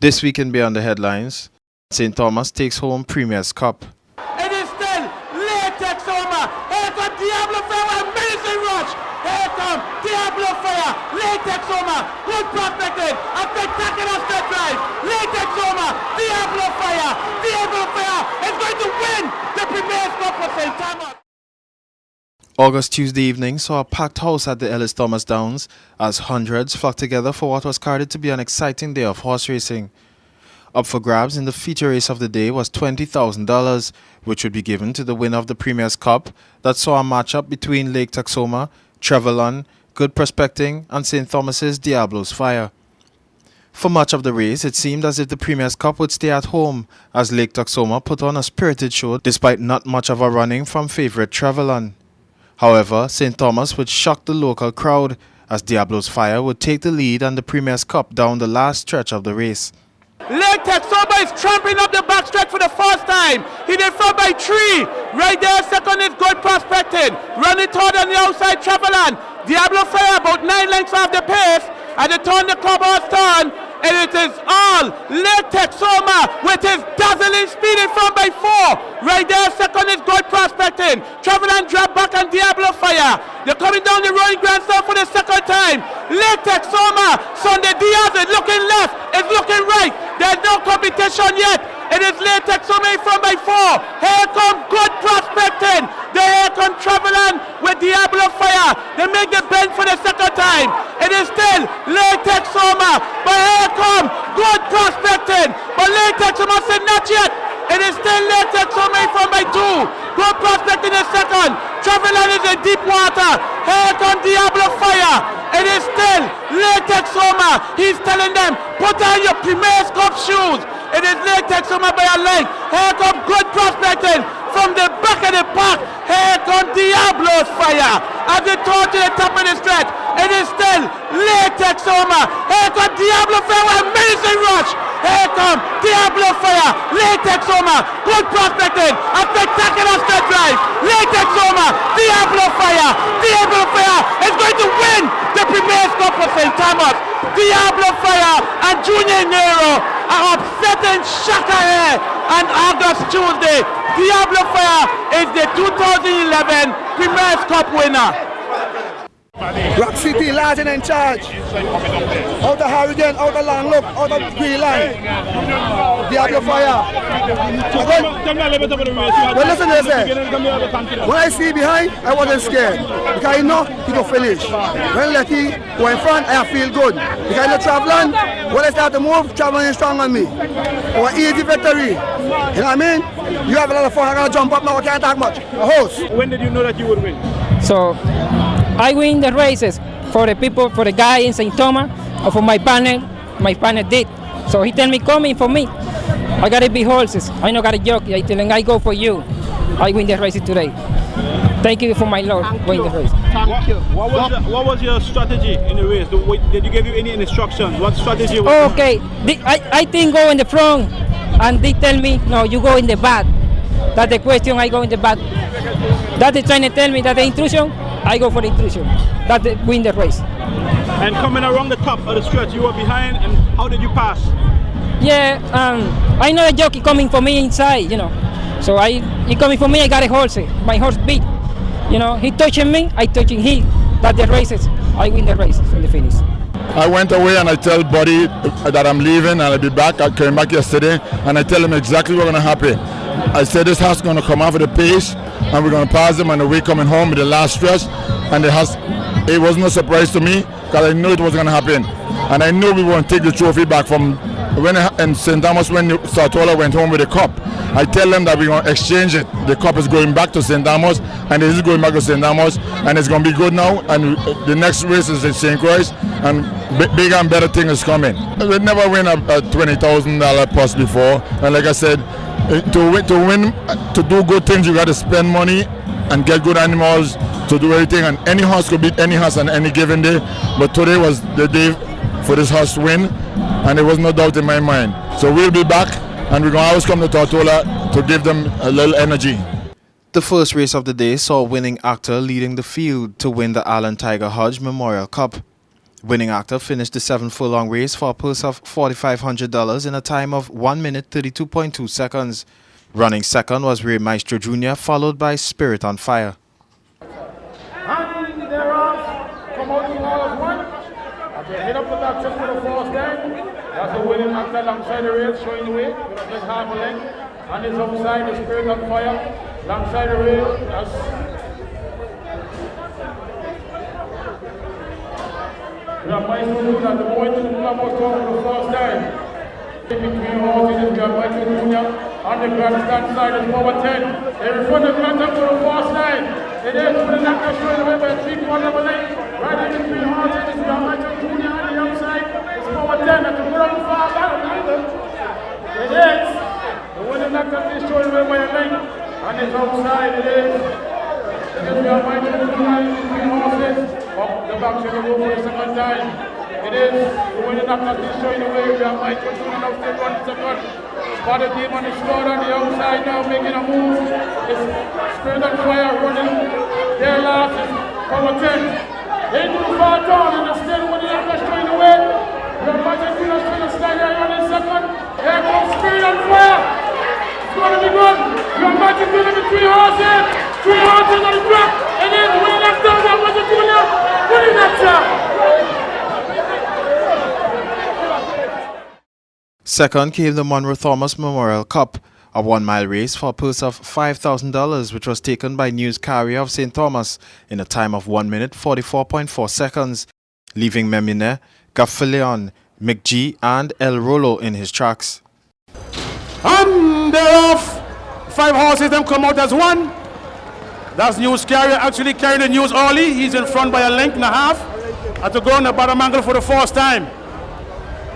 This weekend beyond the headlines, St. Thomas takes home Premier's Cup. It is still latex over. Here comes Diablo Fire, amazing rush. Here comes Diablo Fire, latex over. Good prospecting, a spectacular step drive. Latex over, Diablo Fire. Diablo Fire is going to win the Premier's Cup for St. Thomas. August Tuesday evening saw a packed house at the Ellis Thomas Downs as hundreds flocked together for what was carried to be an exciting day of horse racing. Up for grabs in the feature race of the day was $20,000, which would be given to the winner of the Premier's Cup that saw a matchup between Lake Texoma, Trevelyan, Good Prospecting and St. Thomas's Diablo's Fire. For much of the race, it seemed as if the Premier's Cup would stay at home as Lake Texoma put on a spirited show despite not much of a running from favourite Trevelyan. However, St. Thomas would shock the local crowd as Diablo's Fire would take the lead and the Premier's Cup down the last stretch of the race. Lake Texoma is tramping up the backstretch for the first time. He did front by 3. Right there, second is Good Prospecting. Running third on the outside, Trevelyan. Diablo Fire about 9 lengths off the pace. At the turn, the clubhouse turn. And it is all Lake Texoma with his dazzling speed in front by 4. Right there, second is Good Prospecting. Trevelyan drop back on Diablo Fire. They're coming down the rolling grandstand for the second time. Lake Texoma, Sunday Diaz is looking left, is looking right. There's no competition yet. It is Lake Texoma in front by 4. Here comes Good Prospecting. Here comes Trevelyan with Diablo Fire. They make the bend for the second time. It is still Lake Texoma, but here comes Good Prospecting. But Lake Texoma said not yet. It is still Lake Texoma in front by 2. Good Prospecting is second. Trevelyan is in deep water. Here comes Diablo Fire. It is still Lake Texoma. He's telling them, put on your Premier's Cup shoes. It is Lake Texoma by a length. Here comes Good Prospecting from the back of the pack. Here comes Diablo's Fire. As they turn to the top of the stretch, it is still Lake Texoma. Here comes Diablo Fire, amazing rush. Here comes Diablo Fire, Lake Texoma, Good Prospecting, a spectacular step drive. Lake Texoma, Diablo Fire. Diablo Fire is going to win the Premier's Cup for St. Thomas. Diablo Fire and Junior Nero are upsetting Shaka here on August Tuesday. Diablo Fire is the 2011 Premier's Cup winner. Rock City, Large and in charge. Out of Harrigan, out of Long Look, out of Green Line. Diablo Fire. Well, listen to this. When I see behind, I wasn't scared. Because I know he can finish. When Letty go in front, I feel good. Because I know Trevelyan, when I start to move, Trevelyan is strong on me. For an easy victory. You know what I mean? You have a lot of fun. I'm going to jump up now. I can't talk much. A host. When did you know that you would win? So, I win the races for the people, for the guy in St. Thomas, or for my partner. My partner did. So he tell me, coming for me. I got to be horses. I not got a jockey. I tell him, I go for you. I win the races today. Thank you for my Lord. Win the race. Thank you. What was your strategy in the race? Did you give you any instructions? What strategy was okay, I think go in the front, and they tell me, no, you go in the back. That's the question, I go in the back. That they trying to tell me that the intrusion, I go for the intrusion. That they win the race. And coming around the top of the stretch, you were behind, and how did you pass? Yeah, I know the jockey coming for me inside, you know. So he coming for me, I got a horse. My horse beat. You know, he touching me, I touching him. That the races, I win the race in the finish. I went away and I tell Buddy that I'm leaving and I'll be back. I came back yesterday and I tell him exactly what's going to happen. I said this horse is going to come off of the pace and we're going to pass him on the way coming home with the last stretch. And it was no surprise to me because I knew it was going to happen. And I knew we were going to take the trophy back from when in St. Thomas when Sartola went home with the cup. I tell them that we're going to exchange it. The cup is going back to St. Thomas and it is going back to St. Thomas and it's going to be good now. And the next race is in St. Croix and bigger and better thing is coming. We never win a $20,000 plus before. And like I said, to do good things, you got to spend money and get good animals to do everything. And any horse could beat any horse on any given day. But today was the day for this horse to win, and there was no doubt in my mind. So we'll be back, and we're going to always come to Tortola to give them a little energy. The first race of the day saw winning actor leading the field to win the Allen Tiger Hodge Memorial Cup. Winning actor finished the 7-furlong race for a purse of $4,500 in a time of 1 minute 32.2 seconds. Running second was Ray Maestro Jr., followed by Spirit on Fire. And thereof, come out to all of one. As they head up the back just for the first time. That's the winning actor alongside the rail, showing the way. Just half a length. And his outside, the Spirit on Fire. Alongside the rail, that's we are Maestro Jr. The point to the clubhouse for the first time. Between horses, we are Maestro Jr. On the grandstand side is number 10. In front of the grandstand for the first time. It is for the actor showing away by 3-1 length. Right in between horses, we are Maestro Jr. on the outside. It's number 10. That's a good on the far back. It is. The winning actor is showing away by a length. On his outside, it is. We are Maestro Jr. in between horses. Up the back should go for the second time. It is the winning actor is showing away. We are Maestro Jr. now still running second. Spotted team on the score on the outside now making a move. It's Spirit on Fire running. Their last is power 10. Into the far down and it's still winning actor showing away. We are Maestro Jr. still sliding running second. Here comes Spirit on Fire. It's going to be good. We are Maestro Jr. with 3 horses. 3 horses on the track. And then winning actor and Maestro Jr. winning actor. Second came the Monroe Thomas Memorial Cup, a 1-mile race for a purse of $5,000, which was taken by News Carrier of St. Thomas in a time of 1 minute 44.4 seconds, leaving Memune, Gaffaleon, McGee and El Rolo in his tracks. And thereof, 5 horses them come out as one. That's News Carrier actually carrying the news early. He's in front by a length and a half. At the ground, the bottom angle for the first time.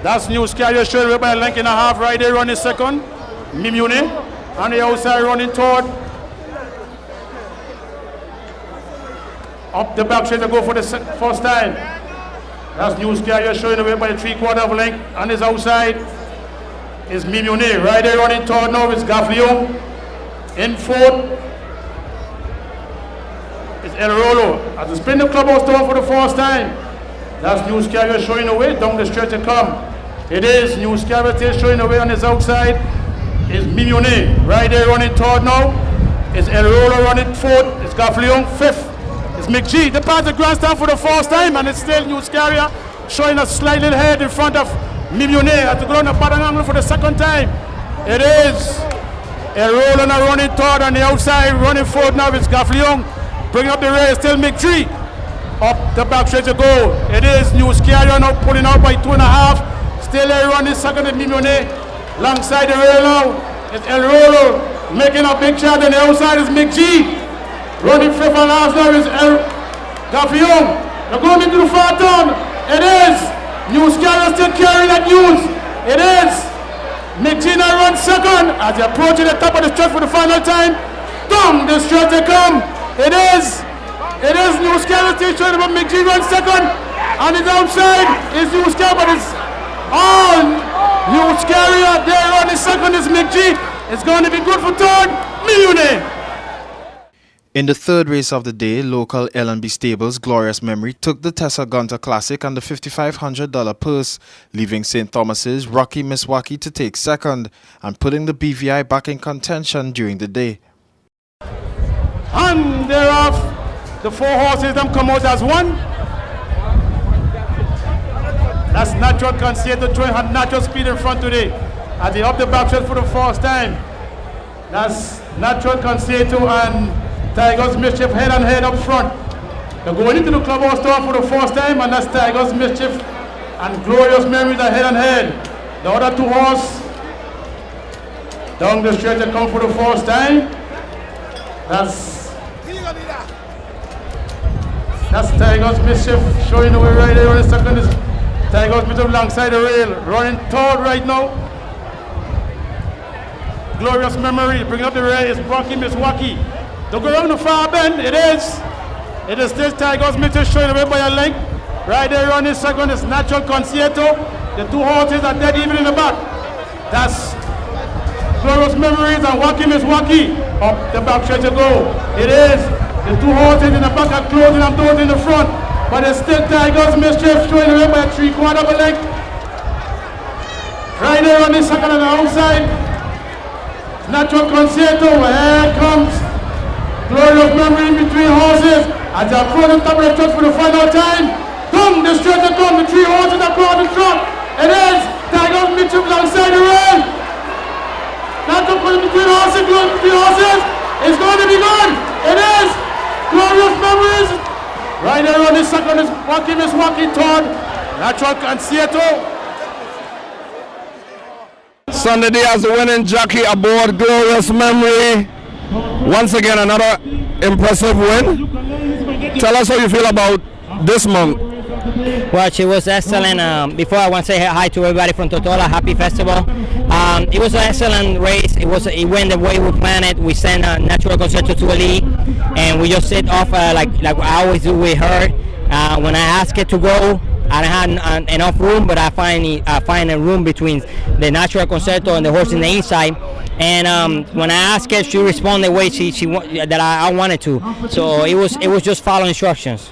That's News Carrier showing away by a length and a half. Right there running second. Mimune on the outside running third. Up the back straight to go for the first time. That's News Carrier showing away by a 3/4 of a length. On his outside is Mimune. Right there running third now is Gaffleon. In fourth is El Rolo. As the spin the clubhouse door for the first time. That's News Carrier showing away down the stretch to come. It is News Carrier still showing away on his outside. Is Mimune. Right there running third now. Is El Rolo running fourth. It's Gaffleon fifth. It's McGee. They pass the grandstand for the first time and it's still News Carrier showing a slight little head in front of Mimune at the ground of bottom angle for the second time. It is El Rolo now running third on the outside. Running fourth now is Gaffleon. Bring up the race, still McGee. Up the back straight to go. It is News Carrier now pulling out by 2.5. Still there running second in Mimune. Alongside the rail now is El Rolo making a big shot. On the outside is McGee. Running fifth and last now is El Gaffleon. They're going into the far turn. It is News Carrier still carrying that news. It is McGee now runs second as they approaching the top of the stretch for the final time. Down the stretch they come. It is News Carrier still showing about McGee runs second. On his outside is News Carrier, but it's on News Carrier. There on his second is McGee. It's going to be good for third. Mimune. In the third race of the day, local L&B Stables' Glorious Memory took the Tessa Gunter Classic and the $5,500 purse, leaving St. Thomas's Rocky Miswaki to take second and putting the BVI back in contention during the day. And thereof, the 4 horses them come out as one. That's Natural Concierto throwing her natural speed in front today as they up the back stretch for the first time. That's Natural Concierto and Tiger's Mischief head and head up front. They're going into the clubhouse store for the first time, and that's Tiger's Mischief and Glorious Memories are head and head. The other 2 horses down the stretch they come for the first time. That's Tiger's Mischief showing the way right there on the second is Tiger's Mischief alongside the rail. Running third right now. Glorious Memory bringing up the rail is Rocky Miswaki. Don't go around the far bend. It is still Tiger's Mischief showing the way by a length. Right there on his second is Natural Concierto. The 2 horses are dead even in the back. That's Glorious Memories and Rocky Miswaki. Up the back stretch to go. It is the 2 horses in the back are closing and those in the front. But it's still Tigers Mischief showing away by a 3/4 of a length. Right there on the second on the outside. Natural Concerto, here comes Glory of Memory in between horses. As they approach the top of the truck for the final time. Down the straight to come, the 3 horses across the truck. It is Tigers Mischief alongside the rail. Natural Concerto between horses, Glory between horses. It's going to be good. It is Glorious Memories. Right there on the second is walking third. Natural Concerto. Sunday day as the winning jockey aboard Glorious Memory. Once again, another impressive win. Tell us how you feel about this month. Well, she was excellent. Before I want to say hi to everybody from Totola. Happy festival. It was an excellent race. It went the way we planned it. We sent Natural Concerto to a lead, and we just set off like I always do with her. When I asked her to go, I didn't have enough room, but I find a room between the Natural Concerto and the horse in the inside. And when I asked her, she responded the way that I wanted to. So it was just following instructions.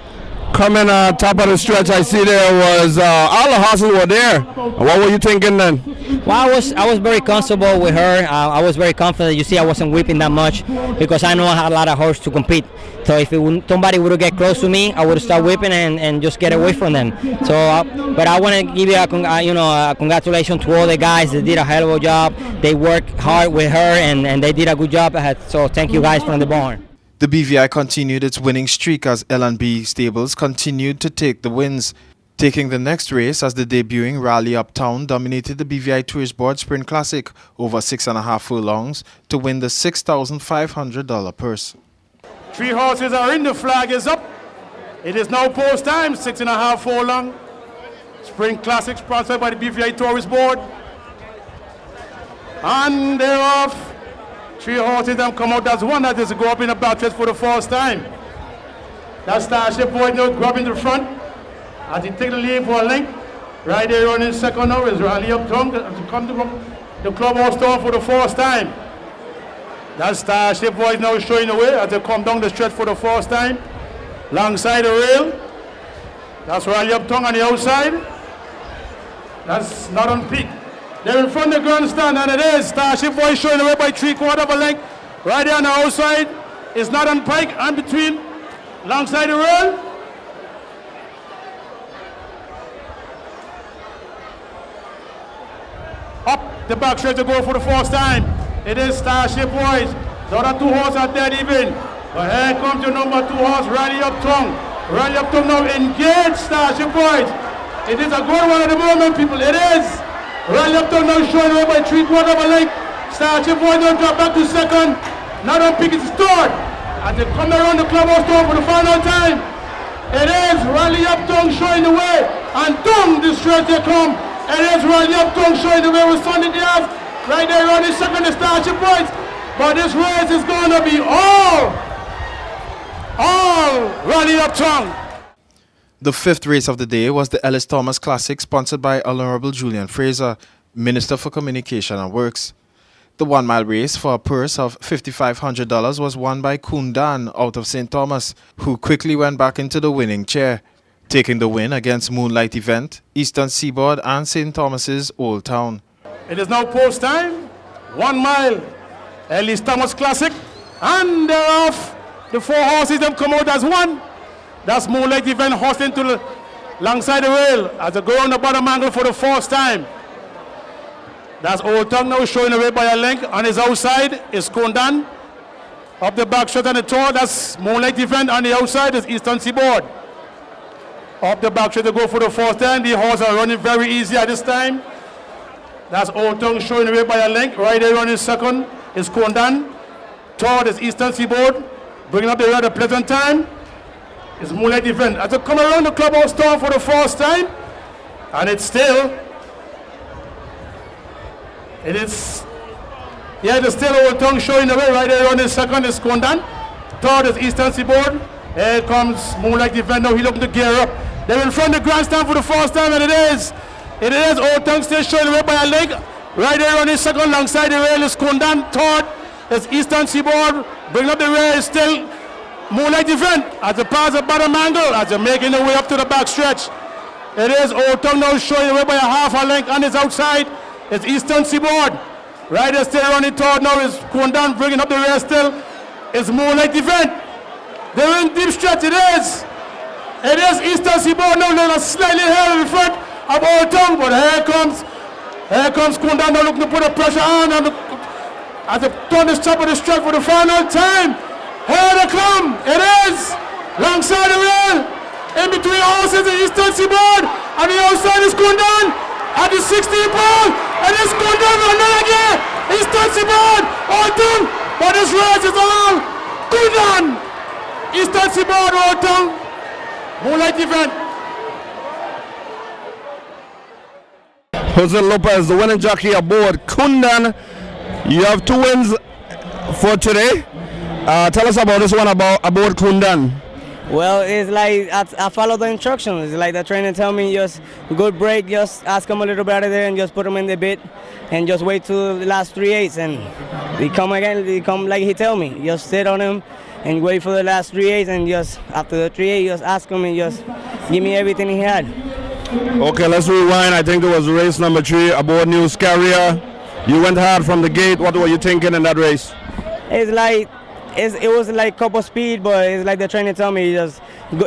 Coming top of the stretch, I see there was all the horses were there. What were you thinking then? Well, I was very comfortable with her. I was very confident. You see, I wasn't whipping that much because I know I had a lot of horses to compete. So if somebody would get close to me, I would start whipping and just get away from them. So, but I want to give you a congratulations to all the guys. They did a hell of a job. They worked hard with her and they did a good job. So thank you guys from the barn. The BVI continued its winning streak as L&B Stables continued to take the wins. Taking the next race as the debuting Rally Uptown dominated the BVI Tourist Board Sprint Classic over 6.5 furlongs to win the $6,500 purse. 3 horses are in, the flag is up. It is now post time, 6.5 furlong. Sprint Classic sponsored by the BVI Tourist Board. And they're off. 3 horses have come out. That's one that is go up in the back stretch for the first time. That Starship Boy now grabbing the front as he take the lead for a length. Right there running second now is Rally Uptown to come to the clubhouse down for the first time. That Starship Boy is now showing the way as they come down the stretch for the first time. Alongside the rail. That's Rally Uptown on the outside. That's not on peak. They're in front of the grandstand, and it is Starship Boy showing away by 3/4 of a length. Right there on the outside. It's not on pike and between alongside the rail. Up the back stretch to go for the first time. It is Starship Boys. The other 2 horses are dead even. But here comes the number 2 horse, Rally Uptown. Rally Uptown now engaged Starship Boys. It is a good one at the moment, people. It is. Rally Uptown now showing away by 3/4 of a length. Starship Boys don't drop back to second. Not on pick, it's third. As they come around the clubhouse door for the final time. It is Rally Uptown showing the way. And down the stretch they come. It is Rally Uptown showing the way with Sunday Diaz. Right there on the second, the Starship Boys. But this race is going to be all Rally Uptown. The 5th race of the day was the Ellis Thomas Classic sponsored by Honorable Julian Fraser, Minister for Communication and Works. The 1-mile race for a purse of $5,500 was won by Kundan out of St. Thomas, who quickly went back into the winning chair, taking the win against Moonlight Event, Eastern Seaboard and St. Thomas's Old Town. It is now post time, 1 mile, Ellis Thomas Classic, and they're off. The 4 horses have come out as one. That's Moonlight Event horsing to alongside the rail as they go on the bottom angle for the first time. That's Old Town now showing away by a length. On his outside is Kundan. Up the back shot on the toe, that's Moonlight Event. On the outside is Eastern Seaboard. Up the back shot to go for the first time. The horses are running very easy at this time. That's Old Town showing away by a length. Right there running second is Kundan. Third is Eastern Seaboard. Bringing up the rear at a pleasant time. It's Moonlight Event. As they come around the clubhouse door for the first time, and it's still, there's still Old Town showing the way. Right there on the second is Kundan. Third is Eastern Seaboard. Here comes Moonlight Event. Now he's looking to gear up. They're in front of the grandstand for the first time, and it is Old Town still showing the way by a leg. Right there on his second alongside the rail is Kundan. Third is Eastern Seaboard. Bringing up the rear is still Moonlight event as they pass the bottom angle, as they're making their way up to the back stretch. It is Old Town now showing away by a half a length on his outside. It's Eastern Seaboard. Rider still running toward now is going down, bringing up the rear still. It's Moonlight event. They're in deep stretch, it is. It is Eastern Seaboard now, they're slightly ahead in front of Old Town, but here comes going down now looking to put a pressure on as they turn this top of the stretch for the final time. Here they come, it is. Alongside the rail, in between horses and Eastern Seaboard, and the outside is going down at the 16th ball, and it's going down for another gear. Eastern Seaboard, Old Town, but this race is all good on. Eastern Seaboard, Old Town, Moonlight event. Jose Lopez, the winning jockey aboard Kundan. You have 2 wins for today. Tell us about this one aboard Kundan. Well, it's like I follow the instructions. It's like the trainer tell me just good break, just ask him a little bit out of there and just put him in the bit and just wait till the last 3/8 and he come again, he come like he tell me. Just sit on him and wait for the last 3/8 and just after the 3/8 just ask him and just give me everything he had. Okay, let's rewind. I think it was race number 3 aboard News Carrier. You went hard from the gate. What were you thinking in that race? It's like it was like couple speed, but it's like the trainer told me just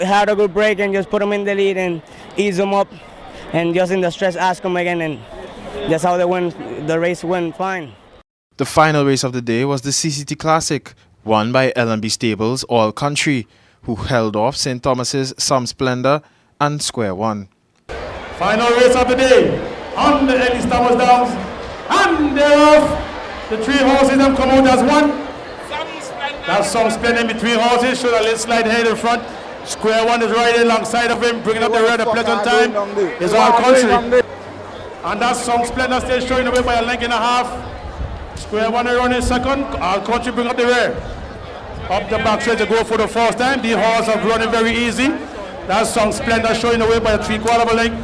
had a good break and just put him in the lead and ease him up and just in the stretch ask him again, and that's how the race went fine. The final race of the day was the CCT Classic, won by L&B Stables All Country, who held off St. Thomas's Some Splendor and Square One. Final race of the day on the Ellis Thomas Downs, and thereof the 3 horses have come out as one. That's Some Splendor in between horses, should a little slide ahead in front. Square One is riding alongside of him, bringing up the rear, the pleasant time is All Country. And that's Some Splendor still showing away by a length and a half. Square One is running second, All Country bring up the rear. Up the back stretch to go for the first time. The horse are running very easy. That's Some Splendor showing away by a 3/4 of a length.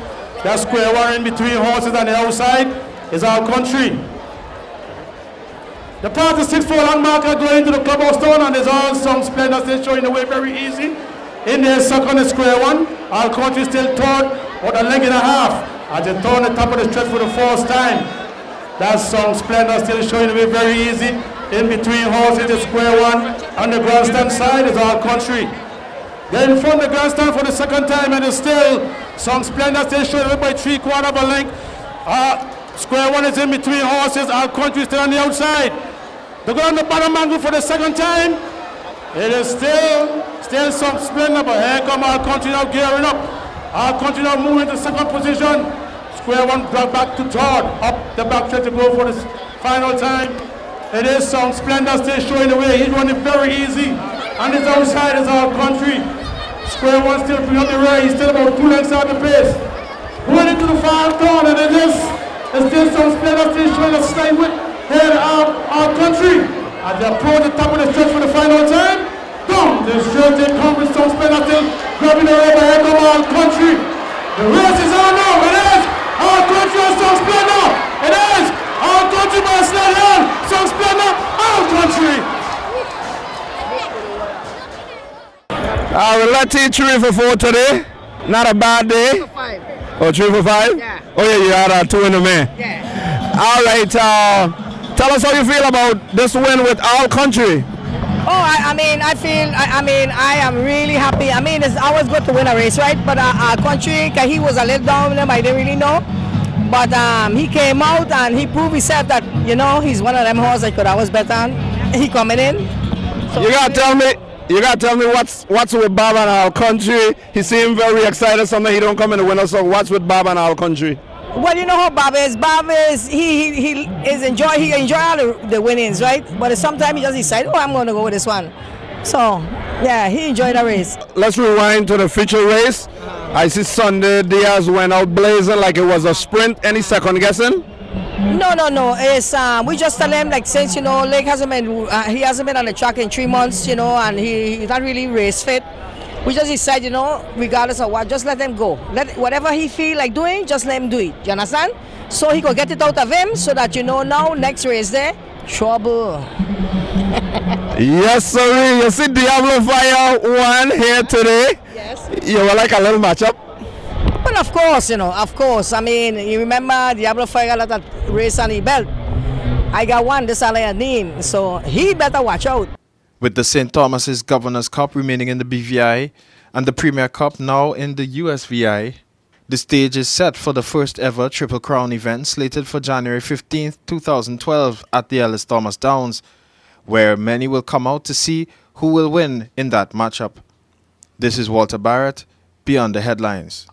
That's Square One in between horses on the outside is All Country. The part of 6 furlong marker going into the clubhouse stone, and there's all Some Splendor still showing the way very easy. In there second is Square One. All Country still third, but a length and a half as they turn the top of the stretch for the first time. That's Some Splendor still showing the way very easy. In between horses is Square One. On the grandstand side is All Country. Then from the grandstand for the second time, and it's still Some Splendor still showing the way by 3/4 of a length. Square One is in between horses. All Country still on the outside. They go on the bottom angle for the second time. It is still Some Splendor, but here come All Country now gearing up. All Country now moving to second position. Square One brought back to third. Up the back stretch to go for the final time. It is Some Splendor still showing the way. He's running very easy. On his outside is All Country. Square One still bring up the rear. He's still about 2 lengths out the pace. Going into the final turn, and it's still Some Splendor still showing a slight width. Here All Country as they approach the top of the stretch for the final time. Down the stretch they come with Some Splendor still grabbing the rubber. Here come All Country. The race is on now. It is All Country and Some Splendor. It is All Country by a slight hand. Some Splendor, All Country. We're lucky 3 for 4 today. Not a bad day. 3 for 5. Oh, 3 for 5? Yeah. Oh yeah, you had 2 in the main. Yeah. All right. Tell us how you feel about this win with All Country. Oh, I am really happy. I mean, it's always good to win a race, right? But Our Country, he was a little down with him. I didn't really know. But he came out and he proved himself that, he's one of them horses I could always bet on. He coming in. So You gotta tell me what's with Bob and All Country. He seemed very excited. Sometimes he don't come in the winner. So what's with Bob and All Country? Well, you know how Bob is. Bob is he enjoy all the winnings, right? But sometimes he just decide, I'm going to go with this one. So yeah, he enjoyed the race. Let's rewind to the feature race. I see Sunday Diaz went out blazing like it was a sprint. Any second guessing? No. It's we just tell him like since Lake hasn't been he hasn't been on the track in 3 months, and he's not really race fit. We just decide, regardless of what, just let him go. Whatever he feel like doing, just let him do it. You understand? So he could get it out of him so that now next race there, Trouble. Yes, sir. You see Diablo Fire won here today. Yes. You were like a little matchup. But of course, of course. I mean, you remember Diablo Fire got that race on the belt. I got one, this is name, so he better watch out. With the St. Thomas's Governor's Cup remaining in the BVI and the Premier Cup now in the USVI, the stage is set for the first ever Triple Crown event slated for January 15th, 2012 at the Ellis Thomas Downs, where many will come out to see who will win in that matchup. This is Walter Barrett, Beyond the Headlines.